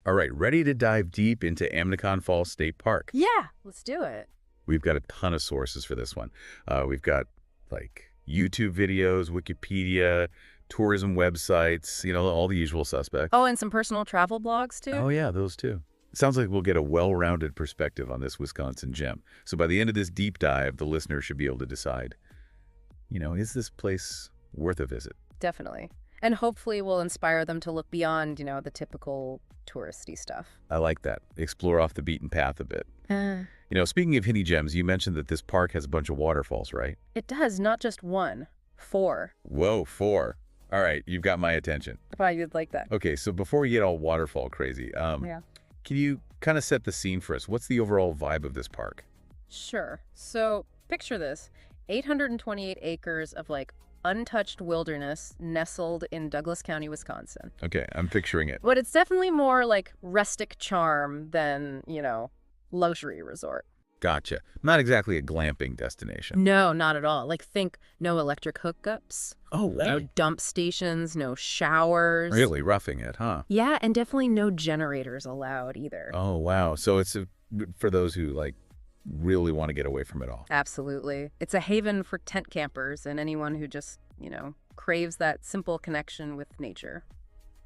All right, ready to dive deep into Amnicon Falls State Park. Yeah, let's do it. We've got a ton of sources for this one. We've got like YouTube videos, Wikipedia, tourism websites, all the usual suspects. Oh, and some personal travel blogs too? Oh yeah, those too. Sounds like we'll get a well-rounded perspective on this Wisconsin gem. So by the end of this deep dive, the listener should be able to decide, is this place worth a visit? Definitely. And hopefully we'll inspire them to look beyond, the typical touristy stuff. I like that. Explore off the beaten path a bit. Speaking of hidden gems, you mentioned that this park has a bunch of waterfalls, right? It does, not just one. 4. Whoa, 4. All right, you've got my attention. I thought you'd like that. Okay, so before we get all waterfall crazy, Yeah. can you kind of set the scene for us? What's the overall vibe of this park? Sure. So picture this. 828 acres of untouched wilderness nestled in Douglas County, Wisconsin. Okay, I'm picturing it. But it's definitely more like rustic charm than, luxury resort. Gotcha. Not exactly a glamping destination. No, not at all. Think no electric hookups. Oh, No dump stations, no showers. Really roughing it, huh? Yeah, and definitely no generators allowed either. Oh, wow. So it's for those who, really want to get away from it all. Absolutely. It's a haven for tent campers and anyone who just, craves that simple connection with nature.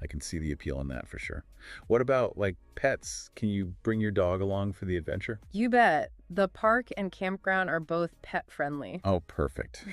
I can see the appeal in that for sure. What about, pets? Can you bring your dog along for the adventure? You bet. The park and campground are both pet-friendly. Oh, perfect.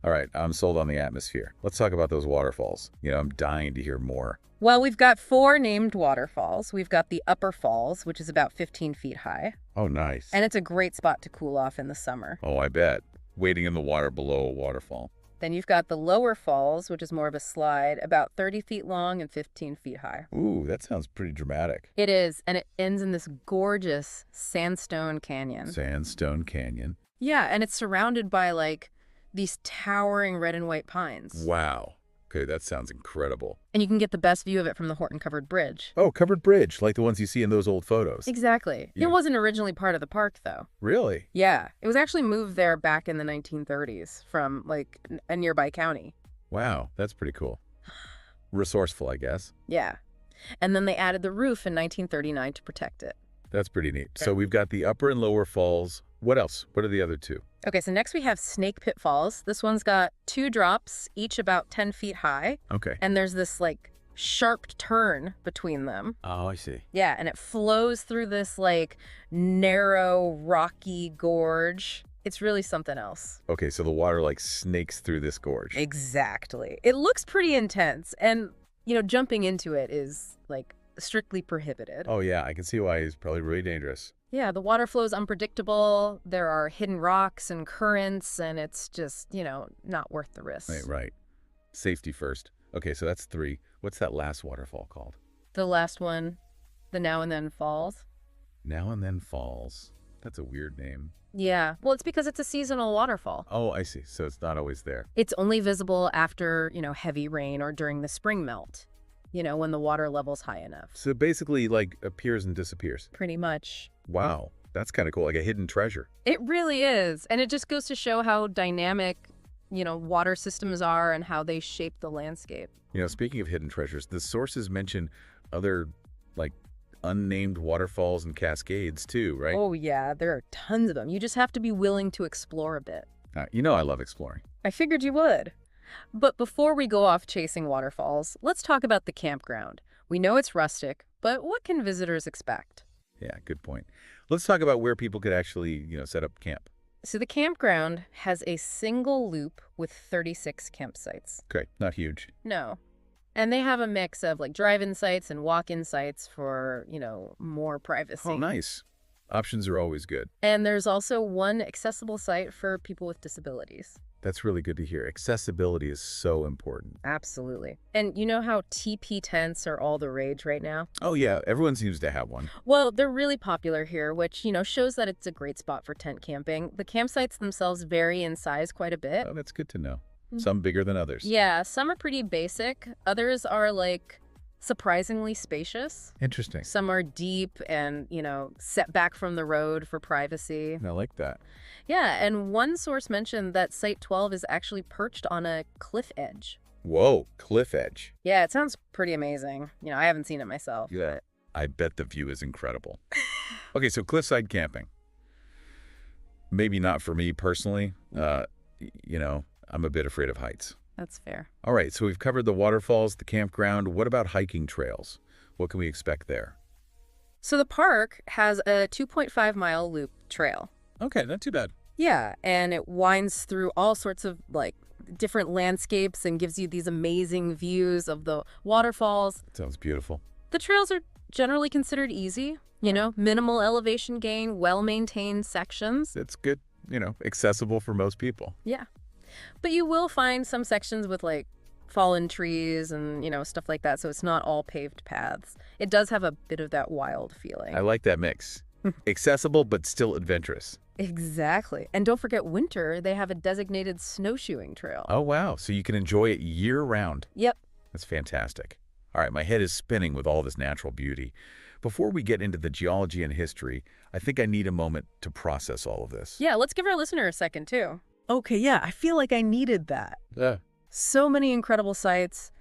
All right, I'm sold on the atmosphere. Let's talk about those waterfalls. I'm dying to hear more. Well, we've got 4 named waterfalls. We've got the Upper Falls, which is about 15 feet high. Oh, nice. And it's a great spot to cool off in the summer. Oh, I bet. Wading in the water below a waterfall. Then you've got the Lower Falls, which is more of a slide, about 30 feet long and 15 feet high. Ooh, that sounds pretty dramatic. It is, and it ends in this gorgeous sandstone canyon. Sandstone Canyon. Yeah, and it's surrounded by, these towering red and white pines. Wow. Okay, that sounds incredible. And you can get the best view of it from the Horton Covered Bridge. Oh, covered bridge, like the ones you see in those old photos. Exactly. Yeah. It wasn't originally part of the park, though. Really? Yeah. It was actually moved there back in the 1930s from, a nearby county. Wow, that's pretty cool. Resourceful, I guess. Yeah. And then they added the roof in 1939 to protect it. That's pretty neat. So we've got the Upper and Lower Falls. What else? What are the other 2? Okay, so next we have Snake Pit Falls. This one's got 2 drops, each about 10 feet high. Okay. And there's this, sharp turn between them. Oh, I see. Yeah, and it flows through this, narrow, rocky gorge. It's really something else. Okay, so the water, snakes through this gorge. Exactly. It looks pretty intense, and, jumping into it is, strictly prohibited. Oh, yeah, I can see why it's probably really dangerous. Yeah, the water flow is unpredictable. There are hidden rocks and currents, and it's just, not worth the risk. Right. Safety first. Okay, so that's 3. What's that last waterfall called? The last one, the Now and Then Falls. Now and Then Falls. That's a weird name. Yeah, well, it's because it's a seasonal waterfall. Oh, I see. So it's not always there. It's only visible after, heavy rain or during the spring melt, when the water level's high enough. So basically, appears and disappears. Pretty much. Wow, that's kind of cool, like a hidden treasure. It really is. And it just goes to show how dynamic, water systems are and how they shape the landscape. Speaking of hidden treasures, the sources mention other, unnamed waterfalls and cascades too, right? Oh, yeah, there are tons of them. You just have to be willing to explore a bit. I love exploring. I figured you would. But before we go off chasing waterfalls, let's talk about the campground. We know it's rustic, but what can visitors expect? Yeah, good point. Let's talk about where people could actually, set up camp. So the campground has a single loop with 36 campsites. Okay, not huge. No. And they have a mix of drive-in sites and walk-in sites for, more privacy. Oh, nice. Options are always good. And there's also one accessible site for people with disabilities. That's really good to hear. Accessibility is so important. Absolutely. And you know how TP tents are all the rage right now? Oh, yeah. Everyone seems to have one. Well, they're really popular here, which, shows that it's a great spot for tent camping. The campsites themselves vary in size quite a bit. Oh, that's good to know. Some bigger than others. Yeah, some are pretty basic. Others are, surprisingly spacious. Interesting. Some are deep and, set back from the road for privacy. I like that. Yeah, and one source mentioned that Site 12 is actually perched on a cliff edge. Whoa, cliff edge. Yeah, it sounds pretty amazing. I haven't seen it myself. Yeah. I bet the view is incredible. Okay, so cliffside camping. Maybe not for me personally. I'm a bit afraid of heights. That's fair. All right, so we've covered the waterfalls, the campground. What about hiking trails? What can we expect there? So the park has a 2.5-mile loop trail. Okay, not too bad. Yeah, and it winds through all sorts of, different landscapes and gives you these amazing views of the waterfalls. Sounds beautiful. The trails are generally considered easy, minimal elevation gain, well-maintained sections. It's good, accessible for most people. Yeah. But you will find some sections with, fallen trees and, stuff like that, so it's not all paved paths. It does have a bit of that wild feeling. I like that mix. Accessible, but still adventurous. Exactly. And don't forget winter, they have a designated snowshoeing trail. Oh, wow. So you can enjoy it year-round. Yep. That's fantastic. All right, my head is spinning with all this natural beauty. Before we get into the geology and history, I think I need a moment to process all of this. Yeah, let's give our listener a second, too. Okay, yeah, I feel like I needed that. Yeah. So many incredible sights,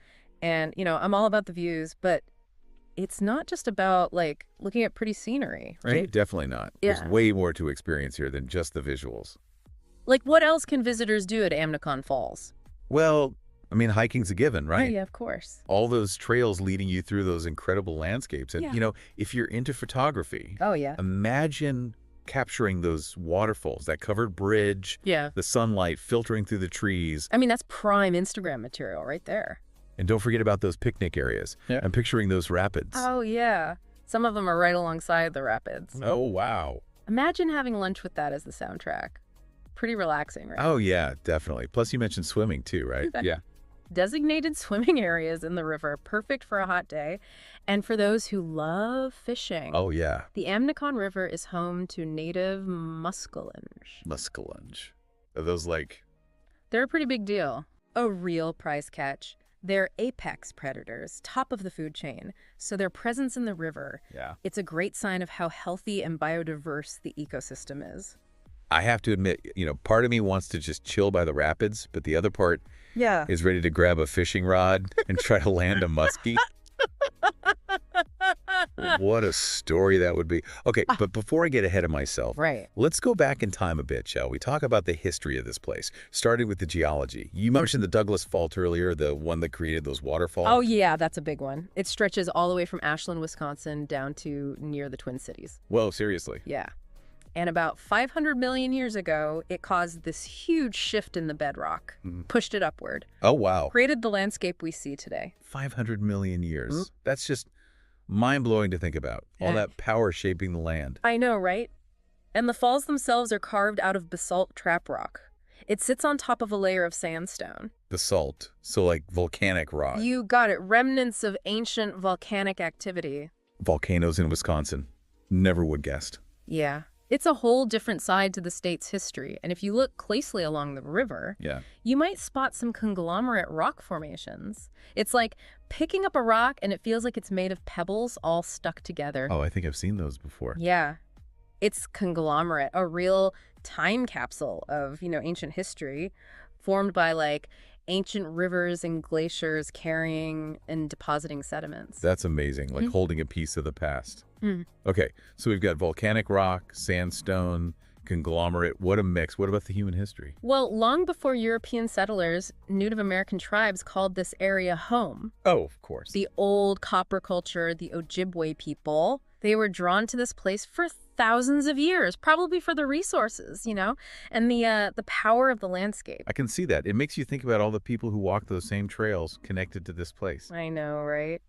and, I'm all about the views, but it's not just about, looking at pretty scenery, right? Definitely not. Yeah. There's way more to experience here than just the visuals. What else can visitors do at Amnicon Falls? Well, hiking's a given, right? Yeah, of course. All those trails leading you through those incredible landscapes. And, Yeah. if you're into photography, Oh, yeah. imagine capturing those waterfalls, that covered bridge, Yeah. the sunlight filtering through the trees. That's prime Instagram material right there. And don't forget about those picnic areas. Yeah. I'm picturing those rapids. Oh, yeah. Some of them are right alongside the rapids. Oh, wow. Imagine having lunch with that as the soundtrack. Pretty relaxing, right? Oh, yeah, definitely. Plus, you mentioned swimming, too, right? Yeah. Designated swimming areas in the river, perfect for a hot day. And for those who love fishing. Oh, yeah. The Amnicon River is home to native muskellunge. Muskellunge. Are those They're a pretty big deal. A real prize catch. They're apex predators, top of the food chain, so their presence in the river, Yeah. it's a great sign of how healthy and biodiverse the ecosystem is. I have to admit, part of me wants to just chill by the rapids, but the other part Yeah. is ready to grab a fishing rod and try to land a muskie. What a story that would be. Okay, but before I get ahead of myself, Right. let's go back in time a bit, shall we? Talk about the history of this place, starting with the geology. You mentioned the Douglas Fault earlier, the one that created those waterfalls. Oh, yeah, that's a big one. It stretches all the way from Ashland, Wisconsin, down to near the Twin Cities. Whoa, seriously? Yeah. And about 500 million years ago, it caused this huge shift in the bedrock, pushed it upward, Oh, wow. created the landscape we see today. 500 million years. That's just mind-blowing to think about. All that power shaping the land. I know, right? And the falls themselves are carved out of basalt trap rock. It sits on top of a layer of sandstone. Basalt, so volcanic rock. You got it. Remnants of ancient volcanic activity. Volcanoes in Wisconsin. Never would guessed. Yeah. It's a whole different side to the state's history, and if you look closely along the river, Yeah. you might spot some conglomerate rock formations. It's like picking up a rock and it feels like it's made of pebbles all stuck together. Oh, I think I've seen those before. Yeah. It's conglomerate, a real time capsule of, ancient history formed by ancient rivers and glaciers carrying and depositing sediments. That's amazing, holding a piece of the past. Mm. Okay, so we've got volcanic rock, sandstone, conglomerate. What a mix. What about the human history? Well, long before European settlers, Native American tribes called this area home. Oh, of course. The old copper culture, the Ojibwe people, they were drawn to this place for thousands of years, probably for the resources, and the power of the landscape. I can see that. It makes you think about all the people who walk those same trails connected to this place. I know, right?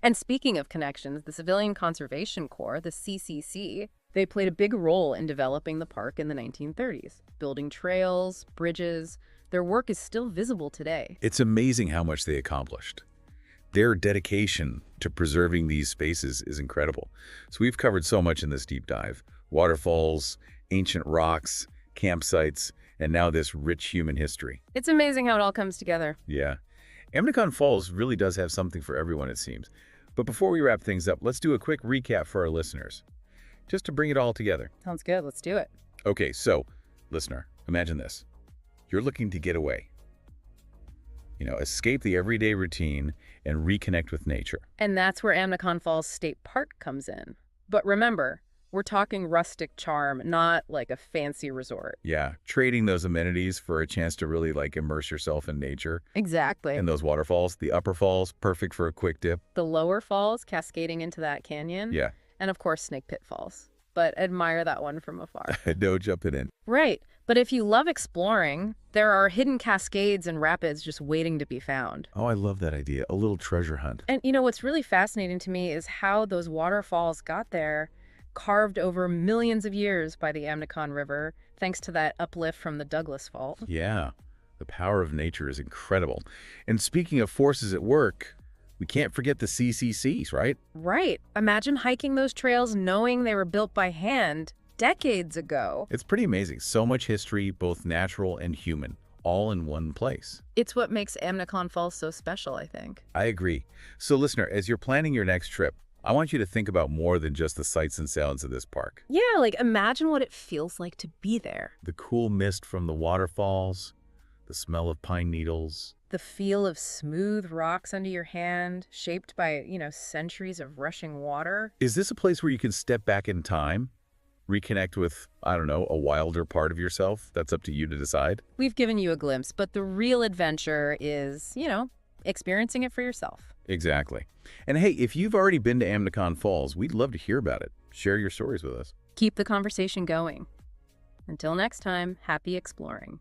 And speaking of connections, the Civilian Conservation Corps, the CCC, they played a big role in developing the park in the 1930s, building trails, bridges. Their work is still visible today. It's amazing how much they accomplished. Their dedication to preserving these spaces is incredible. So we've covered so much in this deep dive. Waterfalls, ancient rocks, campsites, and now this rich human history. It's amazing how it all comes together. Yeah. Amnicon Falls really does have something for everyone, it seems. But before we wrap things up, let's do a quick recap for our listeners, just to bring it all together. Sounds good. Let's do it. Okay, so, listener, imagine this. You're looking to get away. Escape the everyday routine and reconnect with nature. And that's where Amnicon Falls State Park comes in. But remember, we're talking rustic charm, not like a fancy resort. Yeah, trading those amenities for a chance to really immerse yourself in nature. Exactly. And those waterfalls, the upper falls, perfect for a quick dip. The lower falls cascading into that canyon. Yeah. And of course, Snake Pit Falls. But admire that one from afar. No jumping in. Right. But if you love exploring, there are hidden cascades and rapids just waiting to be found. Oh, I love that idea. A little treasure hunt. And what's really fascinating to me is how those waterfalls got there, carved over millions of years by the Amnicon River, thanks to that uplift from the Douglas Fault. Yeah, the power of nature is incredible. And speaking of forces at work, we can't forget the CCCs, right? Right. Imagine hiking those trails knowing they were built by hand decades ago. It's pretty amazing. So much history, both natural and human, all in one place. It's what makes Amnicon Falls so special, I think. I agree. So listener, as you're planning your next trip, I want you to think about more than just the sights and sounds of this park. Yeah, imagine what it feels like to be there. The cool mist from the waterfalls, the smell of pine needles. The feel of smooth rocks under your hand, shaped by, centuries of rushing water. Is this a place where you can step back in time? Reconnect with, I don't know, a wilder part of yourself? That's up to you to decide. We've given you a glimpse, but the real adventure is, experiencing it for yourself. Exactly. And hey, if you've already been to Amnicon Falls, we'd love to hear about it. Share your stories with us. Keep the conversation going. Until next time, happy exploring.